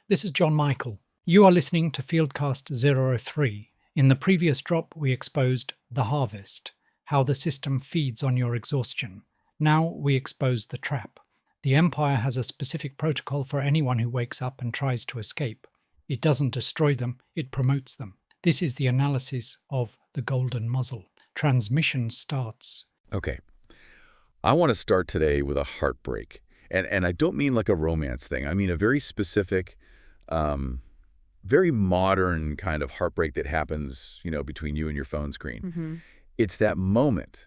This is John Michael. You are listening to Fieldcast 003. In the previous drop, we exposed the harvest, how the system feeds on your exhaustion. Now we expose the trap. The Empire has a specific protocol for anyone who wakes up and tries to escape. It doesn't destroy them, it promotes them. This is the analysis of the Golden Muzzle. Transmission starts. Okay. I want to start today with a heartbreak. And I don't mean like a romance thing. I mean a very specific, very modern kind of heartbreak that happens, between you and your phone screen. Mm-hmm. It's that moment,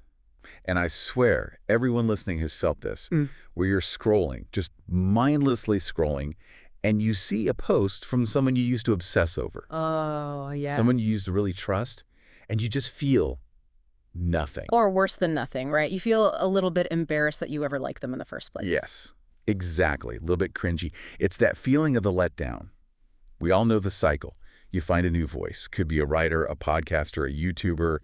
and I swear everyone listening has felt this, where you're scrolling, just mindlessly scrolling, and you see a post from someone you used to obsess over. Oh, yeah. Someone you used to really trust, and you just feel nothing. Or worse than nothing, right? You feel a little bit embarrassed that you ever liked them in the first place. Yes, exactly. A little bit cringy. It's that feeling of the letdown. We all know the cycle. You find a new voice. Could be a writer, a podcaster, a YouTuber.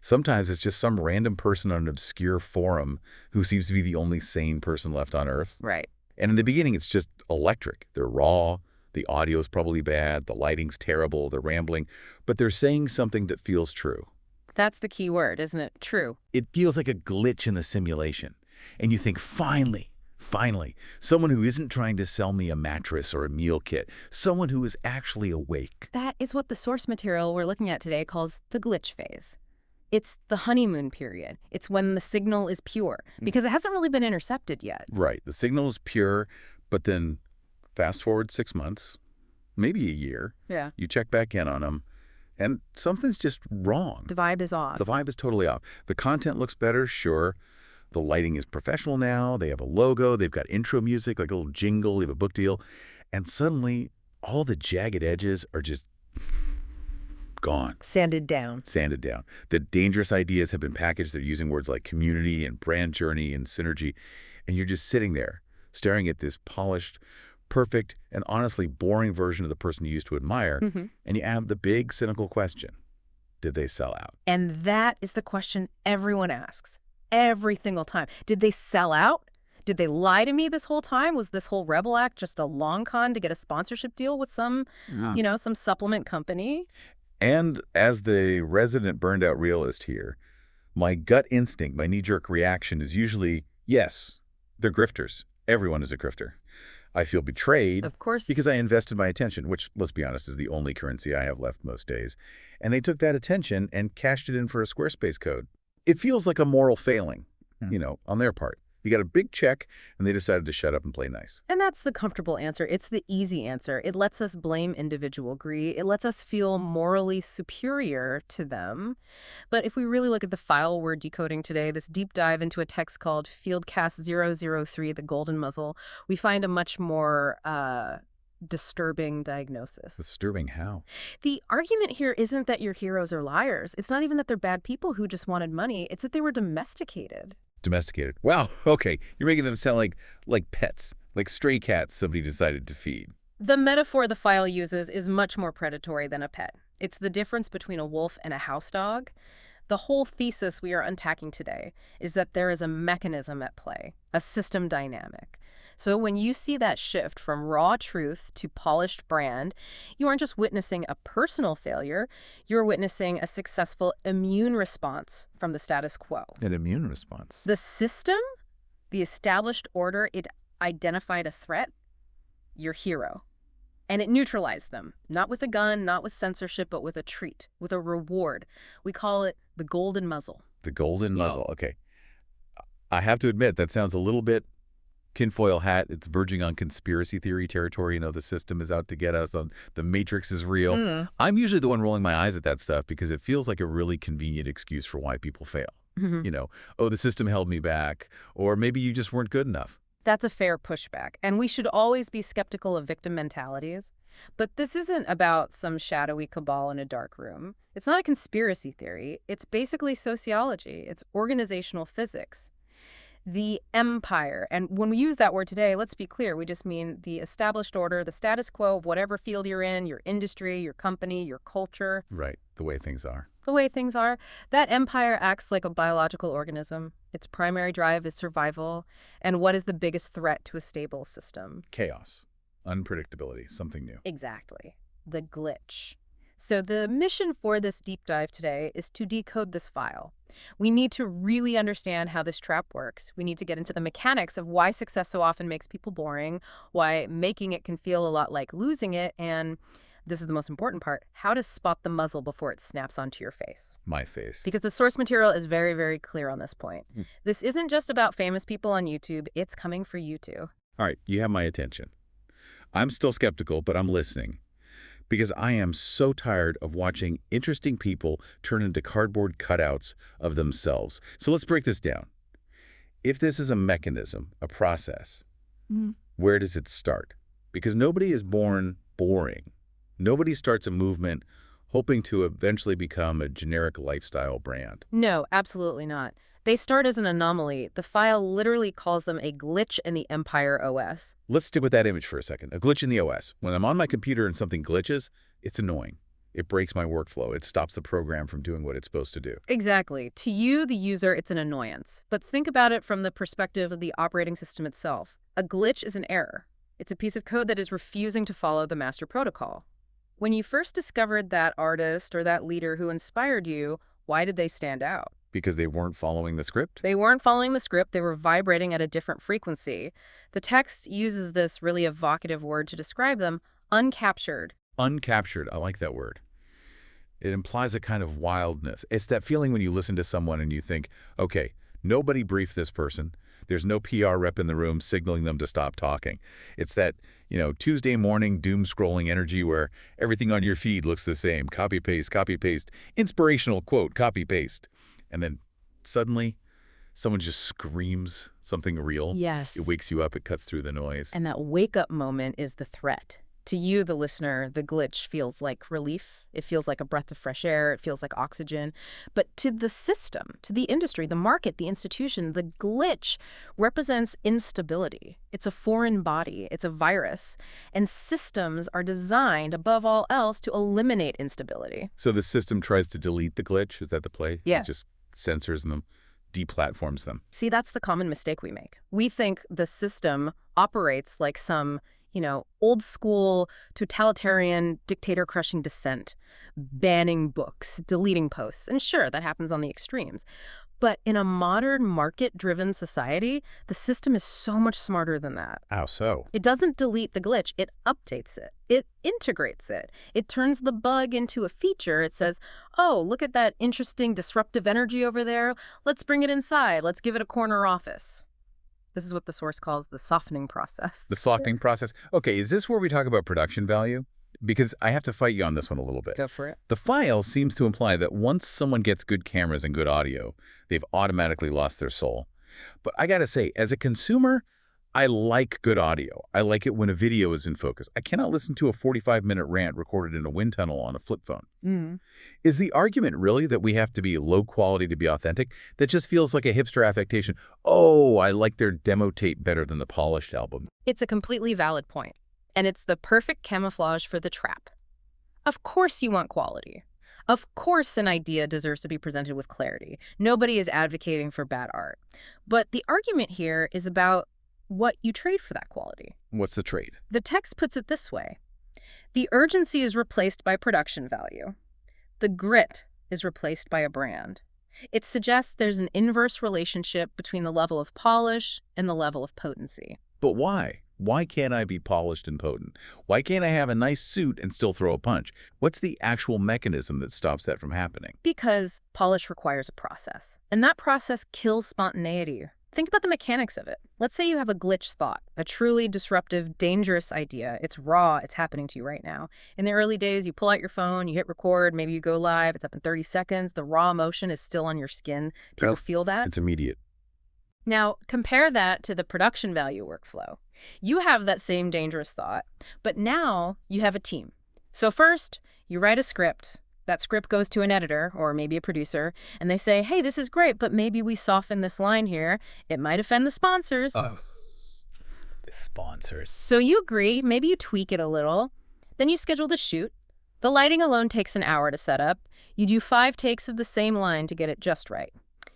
Sometimes it's just some random person on an obscure forum who seems to be the only sane person left on Earth. Right. And in the beginning, it's just electric. They're raw. The audio's probably bad. The lighting's terrible. They're rambling. But they're saying something that feels true. That's the key word, isn't it? True. It feels like a glitch in the simulation. And you think, finally, someone who isn't trying to sell me a mattress or a meal kit, someone who is actually awake. That is what the source material we're looking at today calls the glitch phase. It's the honeymoon period. It's when the signal is pure, because it hasn't really been intercepted yet. Right. The signal is pure, but then fast forward 6 months, maybe a year. Yeah. You check back in on them, and something's just wrong. The vibe is off. The vibe is totally off. The content looks better, sure. The lighting is professional now. They have a logo. They've got intro music, like a little jingle. They have a book deal. And suddenly, all the jagged edges are just gone. Sanded down. Sanded down. The dangerous ideas have been packaged. They're using words like community and brand journey and synergy. And you're just sitting there, staring at this polished, perfect, and honestly boring version of the person you used to admire. Mm-hmm. And you have the big, cynical question. Did they sell out? And that is the question everyone asks. Every single time. Did they sell out? Did they lie to me this whole time? Was this whole Rebel Act just a long con to get a sponsorship deal with some supplement company? And as the resident burned-out realist here, my gut instinct, my knee-jerk reaction is usually, yes, they're grifters. Everyone is a grifter. I feel betrayed. Of course. Because I invested my attention, which, let's be honest, is the only currency I have left most days. And they took that attention and cashed it in for a Squarespace code. It feels like a moral failing, on their part. You got a big check, and they decided to shut up and play nice. And that's the comfortable answer. It's the easy answer. It lets us blame individual greed. It lets us feel morally superior to them. But if we really look at the file we're decoding today, this deep dive into a text called Fieldcast 003, the Golden Muzzle, we find a much more disturbing diagnosis. Disturbing how? The argument here isn't that your heroes are liars. It's not even that they're bad people who just wanted money. It's that they were domesticated. Domesticated. Wow, okay. You're making them sound like pets, like stray cats somebody decided to feed. The metaphor the file uses is much more predatory than a pet. It's the difference between a wolf and a house dog. The whole thesis we are unpacking today is that there is a mechanism at play, a system dynamic. So when you see that shift from raw truth to polished brand, you aren't just witnessing a personal failure, you're witnessing a successful immune response from the status quo. An immune response? The system, the established order, it identified a threat, your hero. And it neutralized them, not with a gun, not with censorship, but with a treat, with a reward. We call it the Golden Muzzle. The Golden Muzzle, okay. I have to admit, that sounds a little bit tinfoil hat. It's verging on conspiracy theory territory. The system is out to get us. The Matrix is real. I'm usually the one rolling my eyes at that stuff because it feels like a really convenient excuse for why people fail. The system held me back, or maybe you just weren't good enough. That's a fair pushback, and we should always be skeptical of victim mentalities. But this isn't about some shadowy cabal in a dark room. It's not a conspiracy theory. It's basically sociology. It's organizational physics. The empire, and when we use that word today, let's be clear, we just mean the established order, the status quo of whatever field you're in, your industry, your company, your culture. Right, the way things are. The way things are. That empire acts like a biological organism. Its primary drive is survival. And what is the biggest threat to a stable system? Chaos. Unpredictability, something new. Exactly. The glitch. So the mission for this deep dive today is to decode this file. We need to really understand how this trap works. We need to get into the mechanics of why success so often makes people boring, why making it can feel a lot like losing it, and this is the most important part, how to spot the muzzle before it snaps onto your face. My face. Because the source material is very, very clear on this point. This isn't just about famous people on YouTube. It's coming for you too. All right, you have my attention. I'm still skeptical, but I'm listening. Because I am so tired of watching interesting people turn into cardboard cutouts of themselves. So let's break this down. If this is a mechanism, a process, where does it start? Because nobody is born boring. Nobody starts a movement hoping to eventually become a generic lifestyle brand. No, absolutely not. They start as an anomaly. The file literally calls them a glitch in the Empire OS. Let's stick with that image for a second. A glitch in the OS. When I'm on my computer and something glitches, it's annoying. It breaks my workflow. It stops the program from doing what it's supposed to do. Exactly. To you, the user, it's an annoyance. But think about it from the perspective of the operating system itself. A glitch is an error. It's a piece of code that is refusing to follow the master protocol. When you first discovered that artist or that leader who inspired you, why did they stand out? Because they weren't following the script? They weren't following the script. They were vibrating at a different frequency. The text uses this really evocative word to describe them, uncaptured. Uncaptured. I like that word. It implies a kind of wildness. It's that feeling when you listen to someone and you think, okay, nobody briefed this person. There's no PR rep in the room signaling them to stop talking. It's that, Tuesday morning doom scrolling energy where everything on your feed looks the same. Copy, paste, inspirational quote, copy, paste. And then suddenly someone just screams something real. Yes. It wakes you up. It cuts through the noise. And that wake-up moment is the threat. To you, the listener, the glitch feels like relief. It feels like a breath of fresh air. It feels like oxygen. But to the system, to the industry, the market, the institution, the glitch represents instability. It's a foreign body. It's a virus. And systems are designed, above all else, to eliminate instability. So the system tries to delete the glitch? Is that the play? Yeah. It just censors them, deplatforms them. See, that's the common mistake we make. We think the system operates like some old school, totalitarian, dictator-crushing dissent, banning books, deleting posts. And sure, that happens on the extremes. But in a modern, market-driven society, the system is so much smarter than that. How so? It doesn't delete the glitch. It updates it. It integrates it. It turns the bug into a feature. It says, oh, look at that interesting disruptive energy over there. Let's bring it inside. Let's give it a corner office. This is what the source calls the softening process. The softening process. Okay, is this where we talk about production value? Because I have to fight you on this one a little bit. Go for it. The file seems to imply that once someone gets good cameras and good audio, they've automatically lost their soul. But I gotta say, as a consumer, I like good audio. I like it when a video is in focus. I cannot listen to a 45-minute rant recorded in a wind tunnel on a flip phone. Is the argument really that we have to be low quality to be authentic? That just feels like a hipster affectation. Oh, I like their demo tape better than the polished album. It's a completely valid point, and it's the perfect camouflage for the trap. Of course you want quality. Of course an idea deserves to be presented with clarity. Nobody is advocating for bad art. But the argument here is about what you trade for that quality. What's the trade? The text puts it this way. The urgency is replaced by production value. The grit is replaced by a brand. It suggests there's an inverse relationship between the level of polish and the level of potency. But why? Why can't I be polished and potent? Why can't I have a nice suit and still throw a punch? What's the actual mechanism that stops that from happening? Because polish requires a process, and that process kills spontaneity. Think about the mechanics of it. Let's say you have a glitch thought, a truly disruptive, dangerous idea. It's raw, it's happening to you right now. In the early days, you pull out your phone, you hit record, maybe you go live, it's up in 30 seconds, the raw emotion is still on your skin. People feel that. It's immediate. Now, compare that to the production value workflow. You have that same dangerous thought, but now you have a team. So first, you write a script. That script goes to an editor or maybe a producer, and they say, hey, this is great, but maybe we soften this line here. It might offend the sponsors. Oh, the sponsors. So you agree, maybe you tweak it a little. Then you schedule the shoot. The lighting alone takes an hour to set up. You do 5 takes of the same line to get it just right.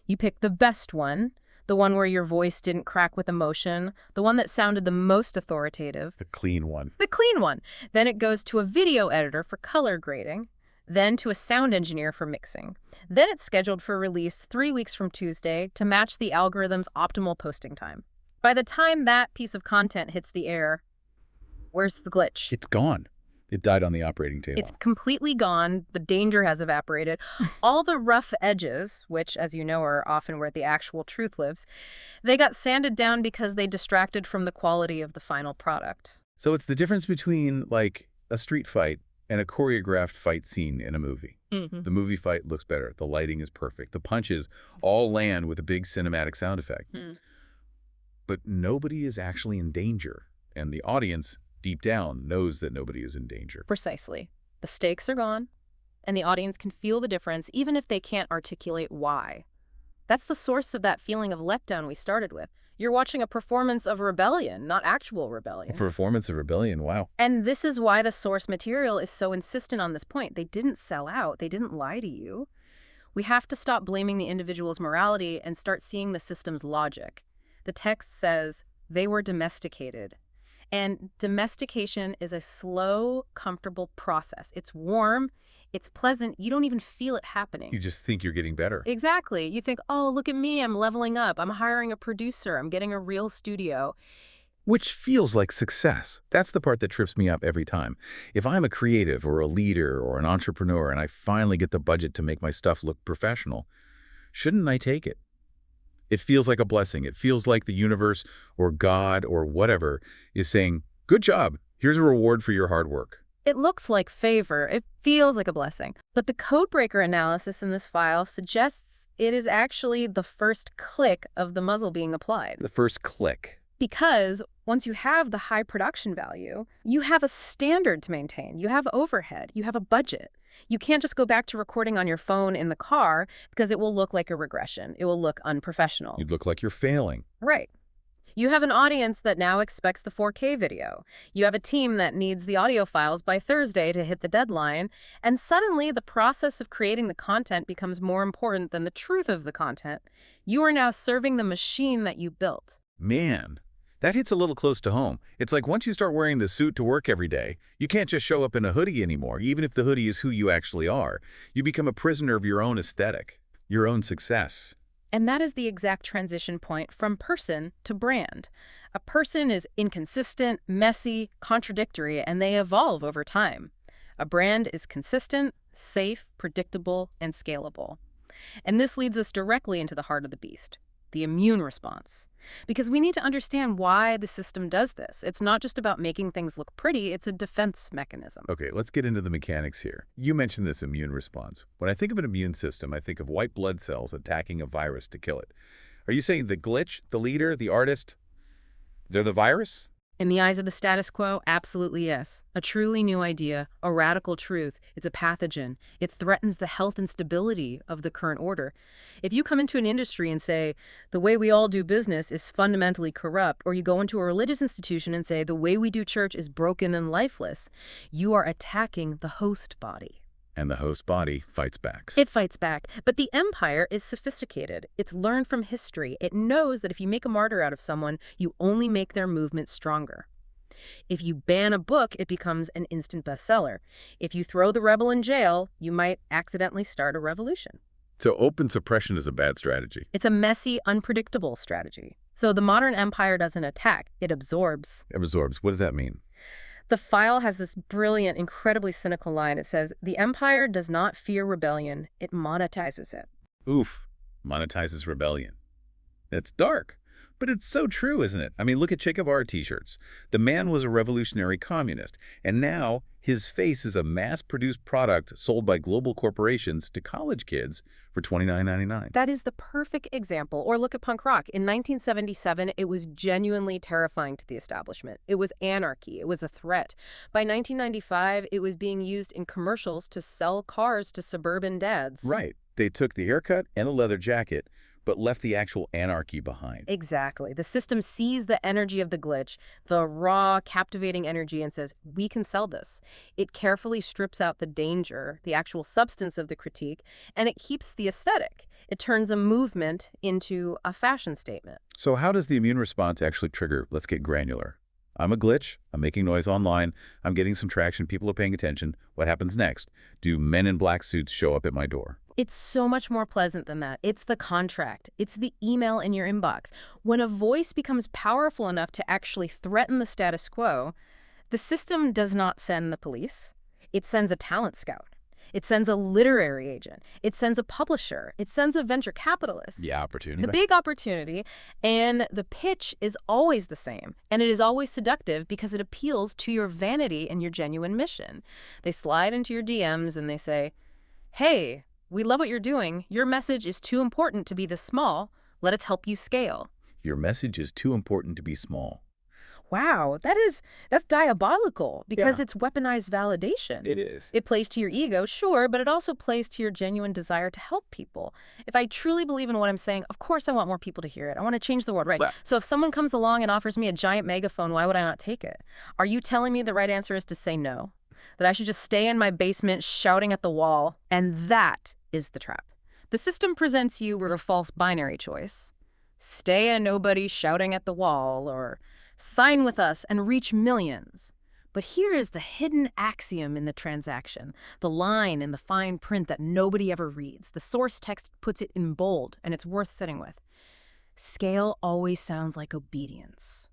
You pick the best one. the one where your voice didn't crack with emotion, the one that sounded the most authoritative. The clean one. The clean one. Then it goes to a video editor for color grading, then to a sound engineer for mixing. Then it's scheduled for release 3 weeks from Tuesday to match the algorithm's optimal posting time. By the time that piece of content hits the air, where's the glitch? It's gone. It died on the operating table. It's completely gone. The danger has evaporated. All the rough edges, which, as you know, are often where the actual truth lives, they got sanded down because they distracted from the quality of the final product. So it's the difference between, like, a street fight and a choreographed fight scene in a movie. Mm-hmm. The movie fight looks better. The lighting is perfect. The punches all land with a big cinematic sound effect. But nobody is actually in danger, and the audience deep down knows that nobody is in danger. Precisely. The stakes are gone, and the audience can feel the difference even if they can't articulate why. That's the source of that feeling of letdown we started with. You're watching a performance of rebellion, not actual rebellion. A performance of rebellion, wow. And this is why the source material is so insistent on this point. They didn't sell out. They didn't lie to you. We have to stop blaming the individual's morality and start seeing the system's logic. The text says they were domesticated. And domestication is a slow, comfortable process. It's warm, it's pleasant, you don't even feel it happening. You just think you're getting better. Exactly. You think, oh, look at me, I'm leveling up, I'm hiring a producer, I'm getting a real studio. Which feels like success. That's the part that trips me up every time. If I'm a creative or a leader or an entrepreneur and I finally get the budget to make my stuff look professional, shouldn't I take it? It feels like a blessing. It feels like the universe or God or whatever is saying, good job, here's a reward for your hard work. It looks like favor. It feels like a blessing. But the codebreaker analysis in this file suggests it is actually the first click of the muzzle being applied. The first click. Because once you have the high production value, you have a standard to maintain. You have overhead. You have a budget. You can't just go back to recording on your phone in the car because it will look like a regression. It will look unprofessional. You'd look like you're failing. Right. You have an audience that now expects the 4K video. You have a team that needs the audio files by Thursday to hit the deadline. And suddenly the process of creating the content becomes more important than the truth of the content. You are now serving the machine that you built. Man, that hits a little close to home. It's like once you start wearing the suit to work every day, you can't just show up in a hoodie anymore, even if the hoodie is who you actually are. You become a prisoner of your own aesthetic, your own success. And that is the exact transition point from person to brand. A person is inconsistent, messy, contradictory, and they evolve over time. A brand is consistent, safe, predictable, and scalable. And this leads us directly into the heart of the beast, the immune response. Because we need to understand why the system does this. It's not just about making things look pretty, it's a defense mechanism. Okay, let's get into the mechanics here. You mentioned this immune response. When I think of an immune system, I think of white blood cells attacking a virus to kill it. Are you saying the glitch, the leader, the artist, they're the virus? In the eyes of the status quo, absolutely yes. A truly new idea, a radical truth. It's a pathogen. It threatens the health and stability of the current order. If you come into an industry and say, the way we all do business is fundamentally corrupt, or you go into a religious institution and say, the way we do church is broken and lifeless, you are attacking the host body. And the host body fights back. It fights back. But the empire is sophisticated. It's learned from history. It knows that if you make a martyr out of someone, you only make their movement stronger. If you ban a book, it becomes an instant bestseller. If you throw the rebel in jail, you might accidentally start a revolution. So open suppression is a bad strategy. It's a messy, unpredictable strategy. So the modern empire doesn't attack. It absorbs. Absorbs. What does that mean? The file has this brilliant, incredibly cynical line. It says, the empire does not fear rebellion, it monetizes it. Oof. Monetizes rebellion. It's dark. But it's so true, isn't it? I mean, look at Che Guevara t-shirts. The man was a revolutionary communist, and now his face is a mass-produced product sold by global corporations to college kids for $29.99. That is the perfect example. Or look at punk rock. In 1977, it was genuinely terrifying to the establishment. It was anarchy. It was a threat. By 1995, it was being used in commercials to sell cars to suburban dads. Right. They took the haircut and a leather jacket, but left the actual anarchy behind. Exactly. The system sees the energy of the glitch, the raw, captivating energy, and says, we can sell this. It carefully strips out the danger, the actual substance of the critique, and it keeps the aesthetic. It turns a movement into a fashion statement. So how does the immune response actually trigger, let's get granular? I'm a glitch. I'm making noise online. I'm getting some traction. People are paying attention. What happens next? Do men in black suits show up at my door? It's so much more pleasant than that. It's the contract. It's the email in your inbox. When a voice becomes powerful enough to actually threaten the status quo, the system does not send the police. It sends a talent scout. It sends a literary agent. It sends a publisher. It sends a venture capitalist. Yeah, opportunity. The big opportunity, and the pitch is always the same, and it is always seductive because it appeals to your vanity and your genuine mission. They slide into your DMs and they say, hey, we love what you're doing. Your message is too important to be this small. Let us help you scale. Your message is too important to be small. Wow, that's diabolical because it's weaponized validation. It is. It plays to your ego, sure, but it also plays to your genuine desire to help people. If I truly believe in what I'm saying, of course I want more people to hear it. I want to change the world, right? Well, So if someone comes along and offers me a giant megaphone, why would I not take it? Are you telling me the right answer is to say no? That I should just stay in my basement shouting at the wall? And that is the trap. The system presents you with a false binary choice. Stay a nobody shouting at the wall, or sign with us and reach millions. But here is the hidden axiom in the transaction, the line in the fine print that nobody ever reads. The source text puts it in bold, and it's worth sitting with. Scale always sounds like obedience.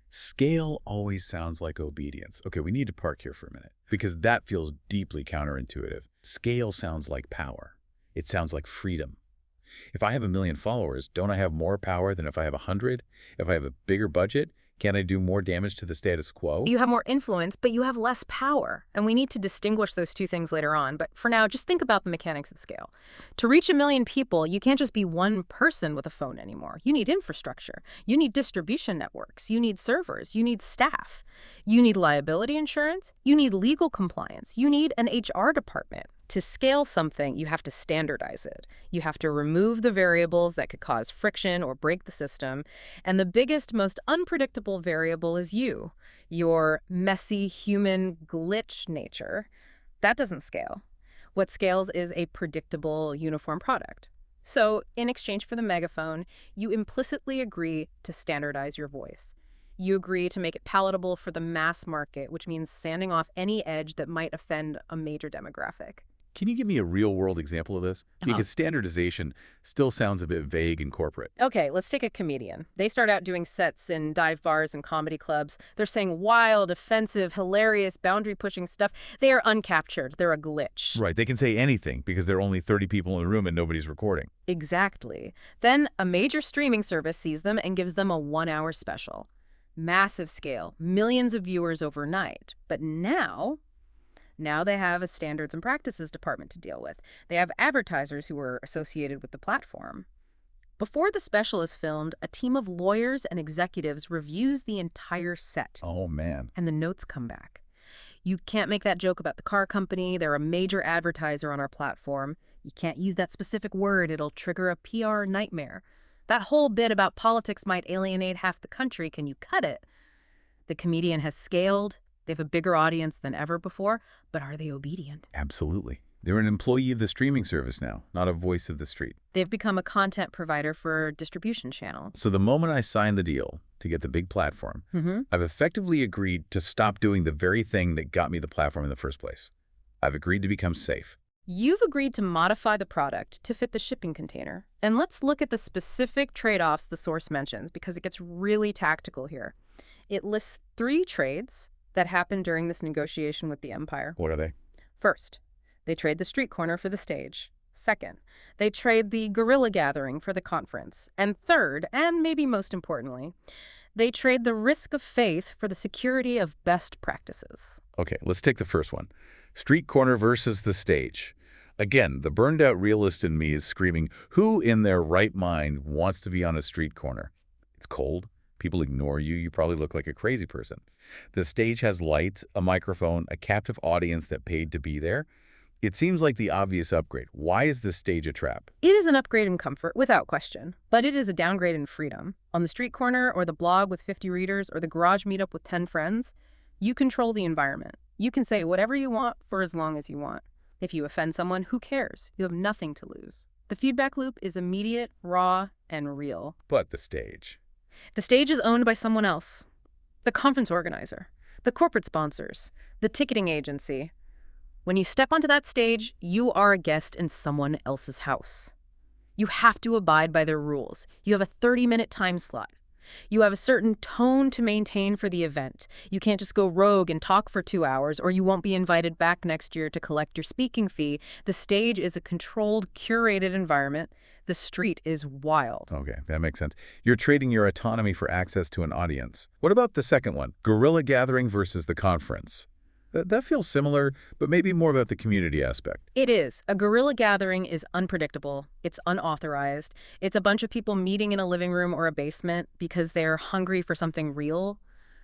Scale always sounds like obedience. Okay, we need to park here for a minute because that feels deeply counterintuitive. Scale sounds like power. It sounds like freedom. If I have 1 million followers, don't I have more power than if I have 100? If I have a bigger budget, can I do more damage to the status quo? You have more influence, but you have less power. And we need to distinguish those two things later on. But for now, just think about the mechanics of scale. To reach 1 million people, you can't just be one person with a phone anymore. You need infrastructure. You need distribution networks. You need servers. You need staff. You need liability insurance. You need legal compliance. You need an HR department. To scale something, you have to standardize it. You have to remove the variables that could cause friction or break the system. And the biggest, most unpredictable variable is you, your messy human glitch nature. That doesn't scale. What scales is a predictable, uniform product. So in exchange for the megaphone, you implicitly agree to standardize your voice. You agree to make it palatable for the mass market, which means sanding off any edge that might offend a major demographic. Can you give me a real-world example of this? Because standardization still sounds a bit vague and corporate. Okay, let's take a comedian. They start out doing sets in dive bars and comedy clubs. They're saying wild, offensive, hilarious, boundary-pushing stuff. They are uncaptured. They're a glitch. Right, they can say anything because there are only 30 people in the room and nobody's recording. Exactly. Then a major streaming service sees them and gives them a 1-hour special. Massive scale, millions of viewers overnight. But now they have a standards and practices department to deal with. They have advertisers who are associated with the platform. Before the special is filmed, a team of lawyers and executives reviews the entire set. Oh, man. And the notes come back. You can't make that joke about the car company. They're a major advertiser on our platform. You can't use that specific word. It'll trigger a PR nightmare. That whole bit about politics might alienate half the country. Can you cut it? The comedian has scaled. They have a bigger audience than ever before, but are they obedient? Absolutely. They're an employee of the streaming service now, not a voice of the street. They've become a content provider for distribution channels. So the moment I signed the deal to get the big platform, I've effectively agreed to stop doing the very thing that got me the platform in the first place. I've agreed to become safe. You've agreed to modify the product to fit the shipping container. And let's look at the specific trade-offs the source mentions, because it gets really tactical here. It lists 3 trades that happened during this negotiation with the empire. What are they? First, they trade the street corner for the stage. Second, they trade the guerrilla gathering for the conference. And third, and maybe most importantly, they trade the risk of faith for the security of best practices. Okay, let's take the first one. Street corner versus the stage. Again, the burned-out realist in me is screaming, who in their right mind wants to be on a street corner? It's cold. People ignore you. You probably look like a crazy person. The stage has lights, a microphone, a captive audience that paid to be there. It seems like the obvious upgrade. Why is this stage a trap? It is an upgrade in comfort, without question, but it is a downgrade in freedom. On the street corner, or the blog with 50 readers, or the garage meetup with 10 friends, you control the environment. You can say whatever you want for as long as you want. If you offend someone, who cares? You have nothing to lose. The feedback loop is immediate, raw, and real. But the stage. The stage is owned by someone else. The conference organizer, the corporate sponsors, the ticketing agency. When you step onto that stage, you are a guest in someone else's house. You have to abide by their rules. You have a 30-minute time slot. You have a certain tone to maintain for the event. You can't just go rogue and talk for 2 hours, or you won't be invited back next year to collect your speaking fee. The stage is a controlled, curated environment. The street is wild. Okay, that makes sense. You're trading your autonomy for access to an audience. What about the second one? Guerrilla gathering versus the conference. That feels similar, but maybe more about the community aspect. It is. A guerrilla gathering is unpredictable. It's unauthorized. It's a bunch of people meeting in a living room or a basement because they're hungry for something real.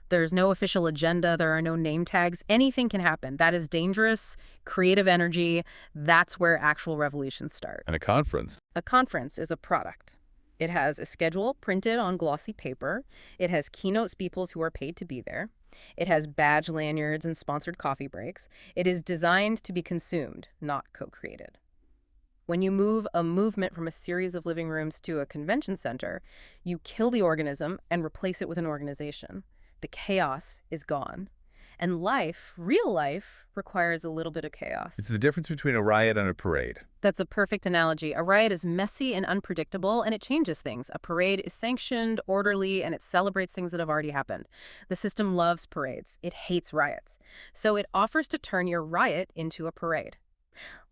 There's no official agenda. There are no name tags. Anything can happen. That is dangerous, creative energy. That's where actual revolutions start. And a conference. A conference is a product. It has a schedule printed on glossy paper. It has keynote speakers who are paid to be there. It has badge lanyards and sponsored coffee breaks. It is designed to be consumed, not co-created. When you move a movement from a series of living rooms to a convention center, you kill the organism and replace it with an organization. The chaos is gone. And life, real life, requires a little bit of chaos. It's the difference between a riot and a parade. That's a perfect analogy. A riot is messy and unpredictable, and it changes things. A parade is sanctioned, orderly, and it celebrates things that have already happened. The system loves parades. It hates riots. So it offers to turn your riot into a parade.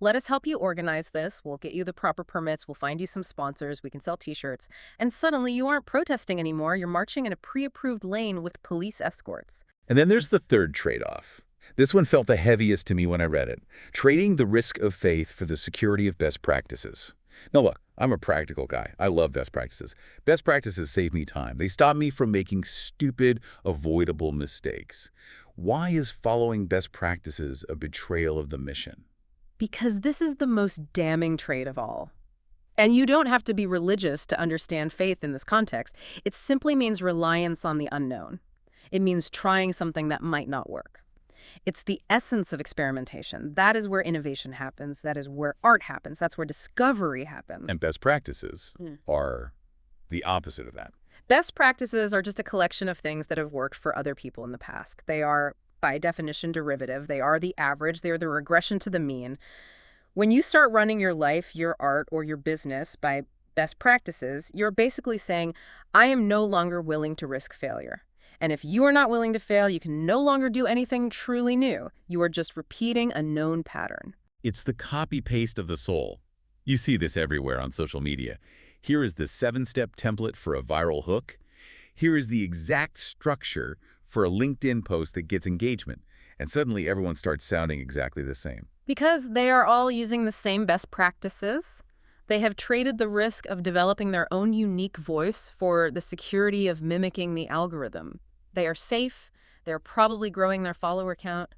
Let us help you organize this. We'll get you the proper permits. We'll find you some sponsors. We can sell T-shirts. And suddenly you aren't protesting anymore. You're marching in a pre-approved lane with police escorts. And then there's the third trade-off. This one felt the heaviest to me when I read it. Trading the risk of faith for the security of best practices. Now look, I'm a practical guy. I love best practices. Best practices save me time. They stop me from making stupid, avoidable mistakes. Why is following best practices a betrayal of the mission? Because this is the most damning trait of all. And you don't have to be religious to understand faith in this context. It simply means reliance on the unknown. It means trying something that might not work. It's the essence of experimentation. That is where innovation happens. That is where art happens. That's where discovery happens. And best practices are the opposite of that. Best practices are just a collection of things that have worked for other people in the past. They are, by definition, derivative. They are the average. They are the regression to the mean. When you start running your life, your art, or your business by best practices, you're basically saying, I am no longer willing to risk failure. And if you are not willing to fail, you can no longer do anything truly new. You are just repeating a known pattern. It's the copy-paste of the soul. You see this everywhere on social media. Here is the 7-step template for a viral hook. Here is the exact structure for a LinkedIn post that gets engagement. And suddenly everyone starts sounding exactly the same. Because they are all using the same best practices. They have traded the risk of developing their own unique voice for the security of mimicking the algorithm. They are safe, they're probably growing their follower count,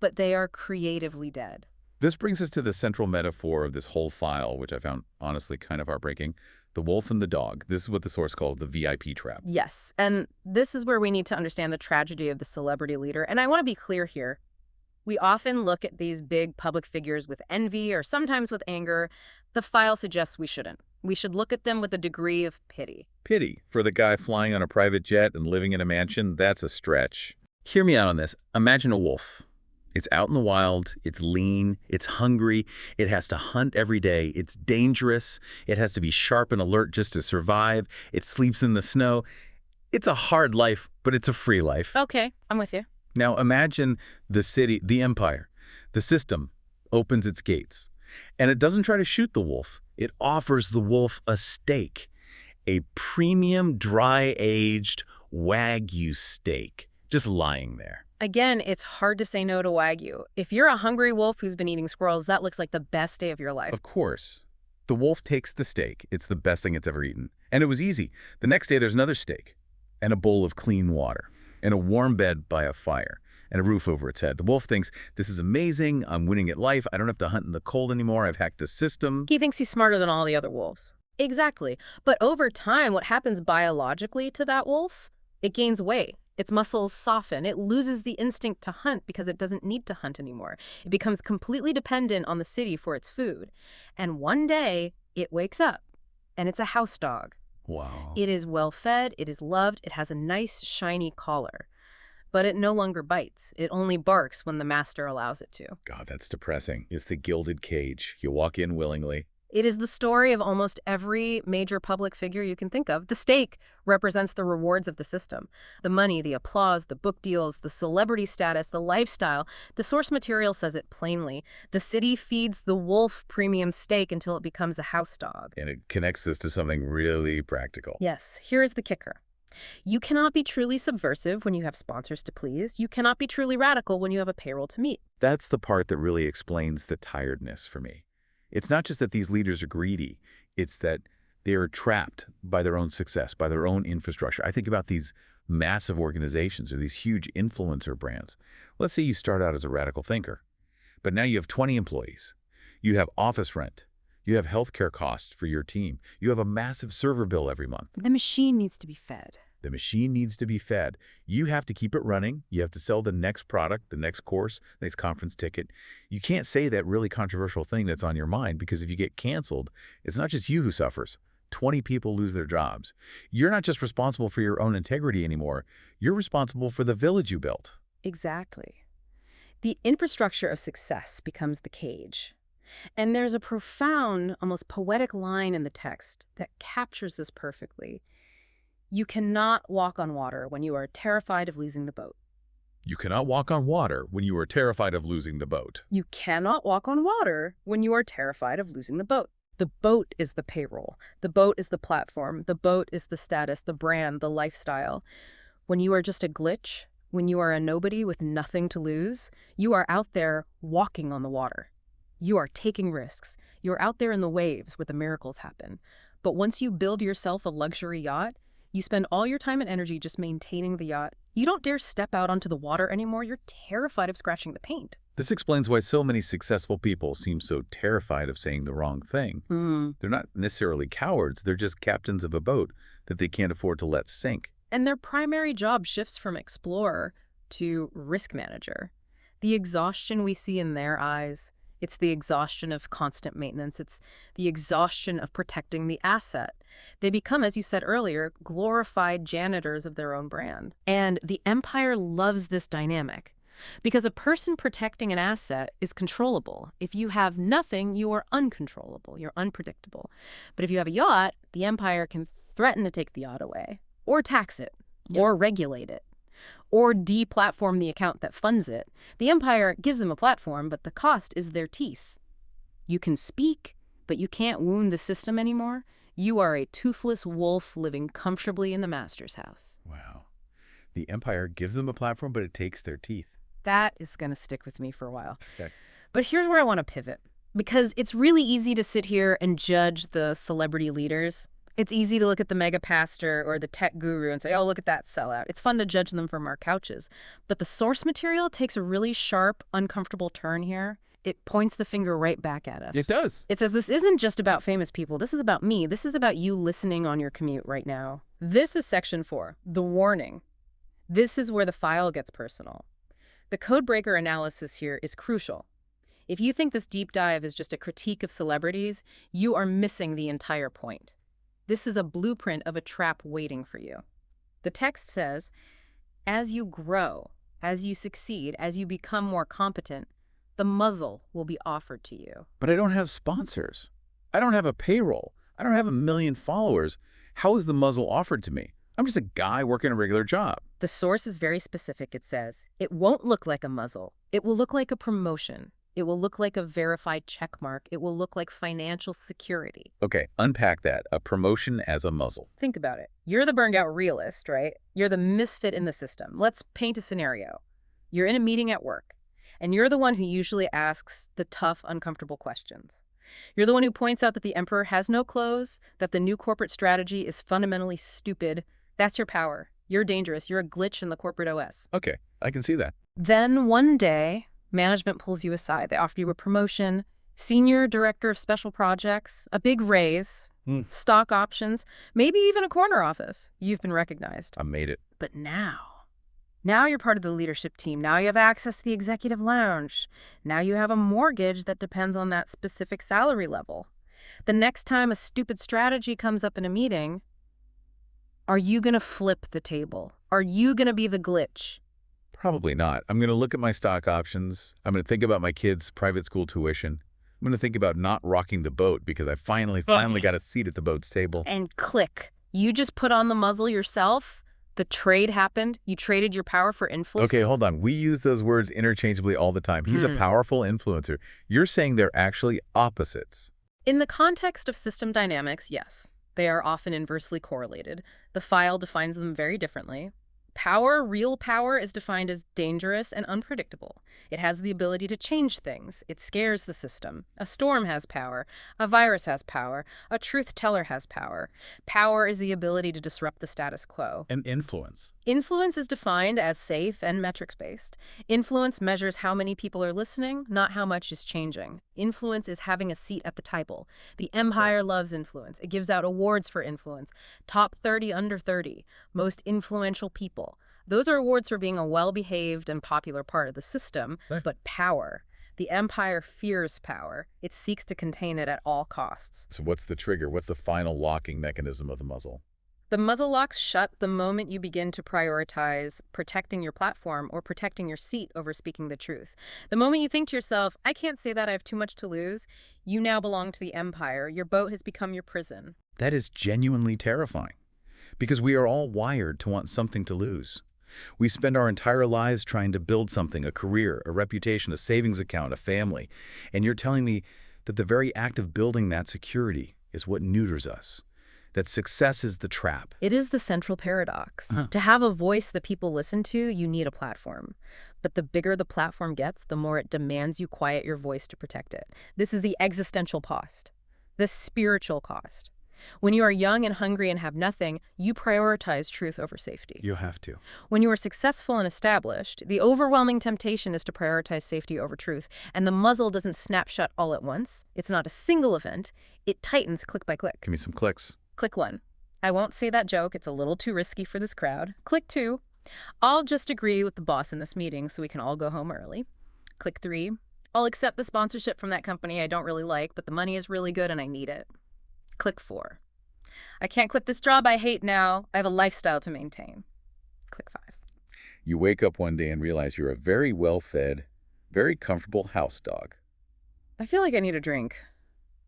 but they are creatively dead. This brings us to the central metaphor of this whole file, which I found honestly kind of heartbreaking. The wolf and the dog. This is what the source calls the VIP trap. Yes, and this is where we need to understand the tragedy of the celebrity leader. And I want to be clear here. We often look at these big public figures with envy or sometimes with anger. The file suggests we shouldn't. We should look at them with a degree of pity. Pity for the guy flying on a private jet and living in a mansion, that's a stretch. Hear me out on this. Imagine a wolf. It's out in the wild, it's lean, it's hungry, it has to hunt every day, it's dangerous, it has to be sharp and alert just to survive, it sleeps in the snow. It's a hard life, but it's a free life. Okay, I'm with you. Now imagine the city, the empire, the system opens its gates, and it doesn't try to shoot the wolf. It offers the wolf a steak, a premium dry-aged Wagyu steak, just lying there. Again, it's hard to say no to Wagyu. If you're a hungry wolf who's been eating squirrels, that looks like the best day of your life. Of course. The wolf takes the steak. It's the best thing it's ever eaten. And it was easy. The next day there's another steak, and a bowl of clean water, and a warm bed by a fire, and a roof over its head. The wolf thinks, this is amazing, I'm winning at life, I don't have to hunt in the cold anymore, I've hacked the system. He thinks he's smarter than all the other wolves. Exactly. But over time, what happens biologically to that wolf? It gains weight. Its muscles soften. It loses the instinct to hunt because it doesn't need to hunt anymore. It becomes completely dependent on the city for its food. And one day, It wakes up, and it's a house dog. Wow. It is well fed, it is loved, it has a nice, shiny collar. But it no longer bites. It only barks when the master allows it to. God, that's depressing. It's the gilded cage. You walk in willingly. It is the story of almost every major public figure you can think of. The stake represents the rewards of the system. The money, the applause, the book deals, the celebrity status, the lifestyle. The source material says it plainly. The city feeds the wolf premium steak until it becomes a house dog. And it connects this to something really practical. Yes, here is the kicker. You cannot be truly subversive when you have sponsors to please. You cannot be truly radical when you have a payroll to meet. That's the part that really explains the tiredness for me. It's not just that these leaders are greedy. It's that they are trapped by their own success, by their own infrastructure. I think about these massive organizations or these huge influencer brands. Let's say you start out as a radical thinker, but now you have 20 employees. You have office rent. You have healthcare costs for your team. You have a massive server bill every month. The machine needs to be fed. The machine needs to be fed. You have to keep it running. You have to sell the next product, the next course, next conference ticket. You can't say that really controversial thing that's on your mind, because if you get canceled, it's not just you who suffers. 20 people lose their jobs. You're not just responsible for your own integrity anymore. You're responsible for the village you built. Exactly. The infrastructure of success becomes the cage. And there's a profound, almost poetic line in the text that captures this perfectly. You cannot walk on water when you are terrified of losing the boat. You cannot walk on water when you are terrified of losing the boat. You cannot walk on water when you are terrified of losing the boat. The boat is the payroll. The boat is the platform. The boat is the status, the brand, the lifestyle. When you are just a glitch, when you are a nobody with nothing to lose, you are out there walking on the water. You are taking risks. You're out there in the waves where the miracles happen. But once you build yourself a luxury yacht, you spend all your time and energy just maintaining the yacht. You don't dare step out onto the water anymore. You're terrified of scratching the paint. This explains why so many successful people seem so terrified of saying the wrong thing. They're not necessarily cowards. They're just captains of a boat that they can't afford to let sink. And their primary job shifts from explorer to risk manager. The exhaustion we see in their eyes, it's the exhaustion of constant maintenance. It's the exhaustion of protecting the asset. They become, as you said earlier, glorified janitors of their own brand. And the empire loves this dynamic because a person protecting an asset is controllable. If you have nothing, you are uncontrollable. You're unpredictable. But if you have a yacht, the empire can threaten to take the yacht away, or tax it, or regulate it, or deplatform the account that funds it. The empire gives them a platform, but the cost is their teeth. You can speak, but you can't wound the system anymore. You are a toothless wolf living comfortably in the master's house. Wow. The empire gives them a platform, but it takes their teeth. That is going to stick with me for a while. Okay. But here's where I want to pivot, because it's really easy to sit here and judge the celebrity leaders. It's easy to look at the mega pastor or the tech guru and say, oh, look at that sellout. It's fun to judge them from our couches. But the source material takes a really sharp, uncomfortable turn here. It points the finger right back at us. It does. It says this isn't just about famous people. This is about me. This is about you listening on your commute right now. This is section 4, the warning. This is where the file gets personal. The codebreaker analysis here is crucial. If you think this deep dive is just a critique of celebrities, you are missing the entire point. This is a blueprint of a trap waiting for you. The text says, as you grow, as you succeed, as you become more competent, the muzzle will be offered to you. But I don't have sponsors. I don't have a payroll. I don't have 1 million followers. How is the muzzle offered to me? I'm just a guy working a regular job. The source is very specific. It says, it won't look like a muzzle. It will look like a promotion. It will look like a verified check mark. It will look like financial security. Okay, unpack that. A promotion as a muzzle. Think about it. You're the burned out realist, right? You're the misfit in the system. Let's paint a scenario. You're in a meeting at work, and you're the one who usually asks the tough, uncomfortable questions. You're the one who points out that the emperor has no clothes, that the new corporate strategy is fundamentally stupid. That's your power. You're dangerous. You're a glitch in the corporate OS. Okay, I can see that. Then one day, management pulls you aside. They offer you a promotion, senior director of special projects, a big raise, stock options, maybe even a corner office. You've been recognized. I made it. But now you're part of the leadership team. Now you have access to the executive lounge. Now you have a mortgage that depends on that specific salary level. The next time a stupid strategy comes up in a meeting, are you going to flip the table? Are you going to be the glitch? Probably not. I'm going to look at my stock options. I'm going to think about my kids' private school tuition. I'm going to think about not rocking the boat because I finally got a seat at the boat's table. And click. You just put on the muzzle yourself. The trade happened. You traded your power for influence. Okay, hold on. We use those words interchangeably all the time. He's a powerful influencer. You're saying they're actually opposites. In the context of system dynamics, yes. They are often inversely correlated. The file defines them very differently. Power, real power, is defined as dangerous and unpredictable. It has the ability to change things. It scares the system. A storm has power. A virus has power. A truth teller has power. Power is the ability to disrupt the status quo. And influence. Influence is defined as safe and metrics-based. Influence measures how many people are listening, not how much is changing. Influence is having a seat at the table. The empire loves influence. It gives out awards for influence. Top 30 under 30. Most influential people. Those are awards for being a well-behaved and popular part of the system, but power. The empire fears power. It seeks to contain it at all costs. So what's the trigger? What's the final locking mechanism of the muzzle? The muzzle locks shut the moment you begin to prioritize protecting your platform or protecting your seat over speaking the truth. The moment you think to yourself, I can't say that, I have too much to lose, you now belong to the empire. Your boat has become your prison. That is genuinely terrifying, because we are all wired to want something to lose. We spend our entire lives trying to build something, a career, a reputation, a savings account, a family. And you're telling me that the very act of building that security is what neuters us. That success is the trap. It is the central paradox. To have a voice that people listen to, you need a platform. But the bigger the platform gets, the more it demands you quiet your voice to protect it. This is the existential cost, the spiritual cost. When you are young and hungry and have nothing, you prioritize truth over safety. You have to. When you are successful and established, the overwhelming temptation is to prioritize safety over truth. And the muzzle doesn't snap shut all at once. It's not a single event. It tightens click by click. Give me some clicks. Click 1. I won't say that joke. It's a little too risky for this crowd. Click 2. I'll just agree with the boss in this meeting so we can all go home early. Click 3. I'll accept the sponsorship from that company I don't really like, but the money is really good and I need it. Click 4. I can't quit this job I hate now. I have a lifestyle to maintain. Click 5. You wake up one day and realize you're a very well-fed, very comfortable house dog. I feel like I need a drink.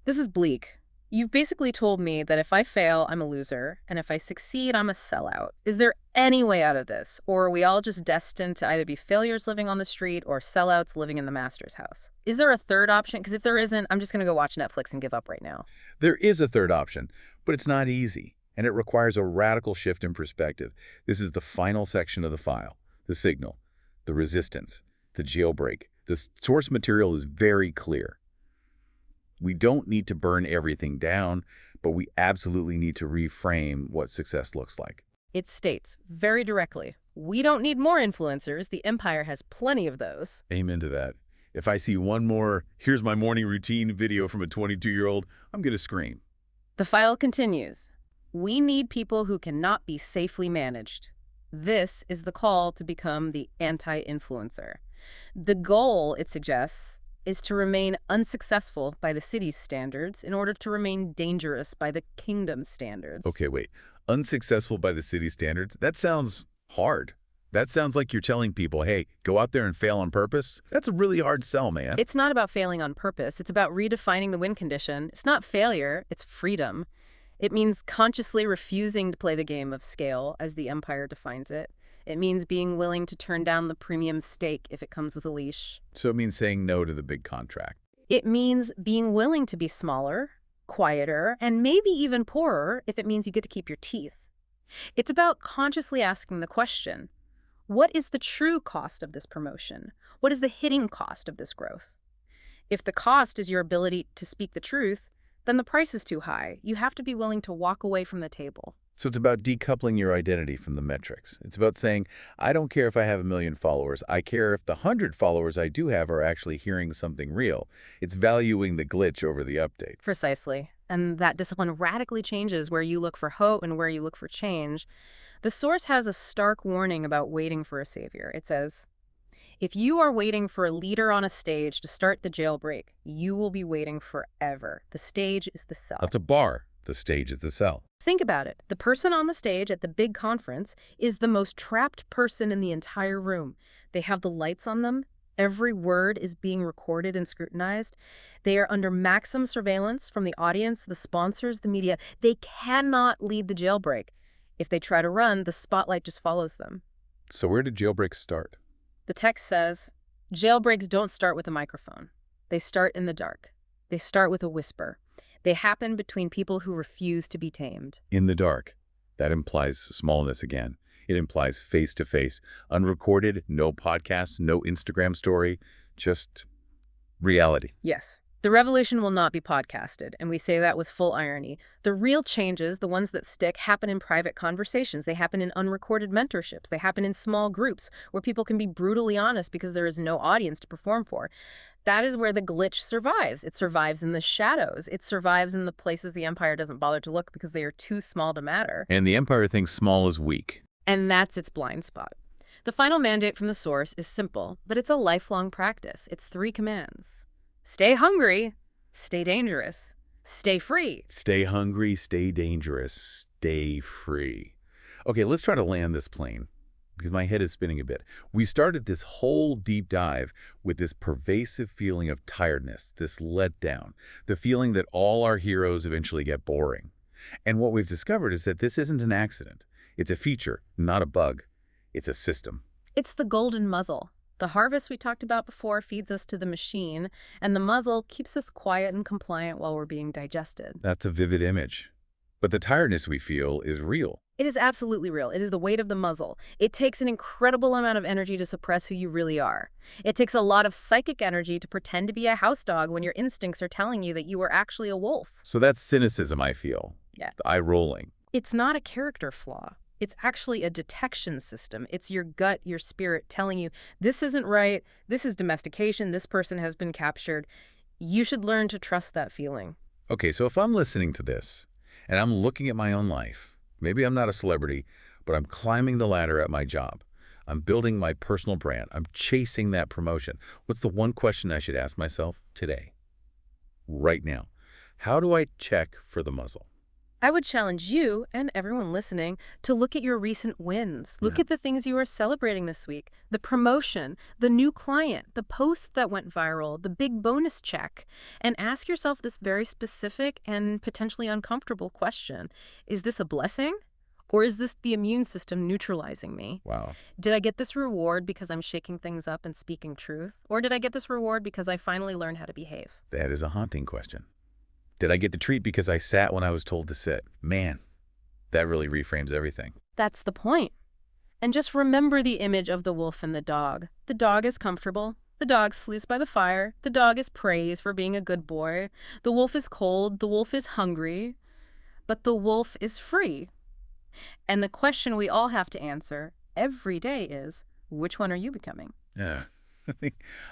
This is bleak. You've basically told me that if I fail, I'm a loser, and if I succeed, I'm a sellout. Is there any way out of this? Or are we all just destined to either be failures living on the street or sellouts living in the master's house? Is there a third option? Because if there isn't, I'm just going to go watch Netflix and give up right now. There is a third option, but it's not easy, and it requires a radical shift in perspective. This is the final section of the file, the signal, the resistance, the jailbreak. The source material is very clear. We don't need to burn everything down, but we absolutely need to reframe what success looks like. It states very directly, we don't need more influencers. The empire has plenty of those. Amen to that. If I see one more, here's my morning routine video from a 22-year-old, I'm going to scream. The file continues. We need people who cannot be safely managed. This is the call to become the anti-influencer. The goal, it suggests, is to remain unsuccessful by the city's standards in order to remain dangerous by the kingdom's standards. Okay, wait. Unsuccessful by the city's standards? That sounds hard. That sounds like you're telling people, hey, go out there and fail on purpose. That's a really hard sell, man. It's not about failing on purpose. It's about redefining the win condition. It's not failure. It's freedom. It means consciously refusing to play the game of scale as the empire defines it. It means being willing to turn down the premium steak if it comes with a leash. So it means saying no to the big contract. It means being willing to be smaller, quieter, and maybe even poorer if it means you get to keep your teeth. It's about consciously asking the question, what is the true cost of this promotion? What is the hitting cost of this growth? If the cost is your ability to speak the truth, then the price is too high. You have to be willing to walk away from the table. So it's about decoupling your identity from the metrics. It's about saying, I don't care if I have 1 million followers. I care if the 100 followers I do have are actually hearing something real. It's valuing the glitch over the update. Precisely. And that discipline radically changes where you look for hope and where you look for change. The source has a stark warning about waiting for a savior. It says, If you are waiting for a leader on a stage to start the jailbreak, you will be waiting forever. The stage is the cell. That's a bar. The stage is the cell. Think about it. The person on the stage at the big conference is the most trapped person in the entire room. They have the lights on them. Every word is being recorded and scrutinized. They are under maximum surveillance from the audience, the sponsors, the media. They cannot lead the jailbreak. If they try to run, the spotlight just follows them. So where did jailbreaks start? The text says, jailbreaks don't start with a microphone. They start in the dark. They start with a whisper. They happen between people who refuse to be tamed. In the dark. That implies smallness again. It implies face-to-face, unrecorded, no podcast, no Instagram story, just reality. Yes. The revolution will not be podcasted, and we say that with full irony. The real changes, the ones that stick, happen in private conversations. They happen in unrecorded mentorships. They happen in small groups where people can be brutally honest because there is no audience to perform for. That is where the glitch survives. It survives in the shadows. It survives in the places the empire doesn't bother to look because they are too small to matter. And the empire thinks small is weak. And that's its blind spot. The final mandate from the source is simple, but it's a lifelong practice. It's 3 commands. Stay hungry, stay dangerous, stay free. Stay hungry, stay dangerous, stay free. Okay, let's try to land this plane because my head is spinning a bit. We started this whole deep dive with this pervasive feeling of tiredness, this letdown, the feeling that all our heroes eventually get boring. And what we've discovered is that this isn't an accident. It's a feature, not a bug. It's a system. It's the golden muzzle. The harvest we talked about before feeds us to the machine, and the muzzle keeps us quiet and compliant while we're being digested. That's a vivid image. But the tiredness we feel is real. It is absolutely real. It is the weight of the muzzle. It takes an incredible amount of energy to suppress who you really are. It takes a lot of psychic energy to pretend to be a house dog when your instincts are telling you that you are actually a wolf. So that's cynicism, I feel. Yeah. The eye rolling. It's not a character flaw. It's actually a detection system. It's your gut, your spirit telling you, this isn't right, this is domestication, this person has been captured. You should learn to trust that feeling. Okay, so if I'm listening to this and I'm looking at my own life, maybe I'm not a celebrity, but I'm climbing the ladder at my job. I'm building my personal brand. I'm chasing that promotion. What's the one question I should ask myself today, right now? How do I check for the muzzle? I would challenge you and everyone listening to look at your recent wins. Look at the things you are celebrating this week. The promotion, the new client, the post that went viral, the big bonus check. And ask yourself this very specific and potentially uncomfortable question. Is this a blessing? Or is this the immune system neutralizing me? Wow. Did I get this reward because I'm shaking things up and speaking truth? Or did I get this reward because I finally learned how to behave? That is a haunting question. Did I get the treat because I sat when I was told to sit? Man, that really reframes everything. That's the point. And just remember the image of the wolf and the dog. The dog is comfortable. The dog sleeps by the fire. The dog is praised for being a good boy. The wolf is cold. The wolf is hungry. But the wolf is free. And the question we all have to answer every day is, which one are you becoming? Yeah.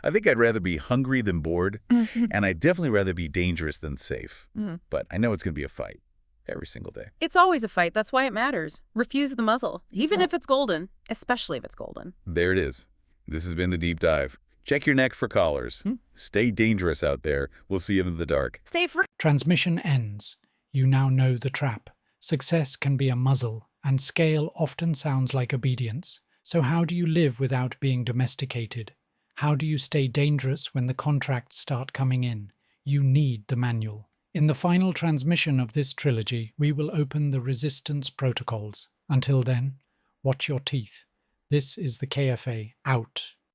I think I'd rather be hungry than bored, and I'd definitely rather be dangerous than safe. But I know it's going to be a fight every single day. It's always a fight. That's why it matters. Refuse the muzzle, even if it's golden, especially if it's golden. There it is. This has been The Deep Dive. Check your neck for collars. Stay dangerous out there. We'll see you in the dark. Stay free. Transmission ends. You now know the trap. Success can be a muzzle, and scale often sounds like obedience. So how do you live without being domesticated? How do you stay dangerous when the contracts start coming in? You need the manual. In the final transmission of this trilogy, we will open the resistance protocols. Until then, watch your teeth. This is the KFA out.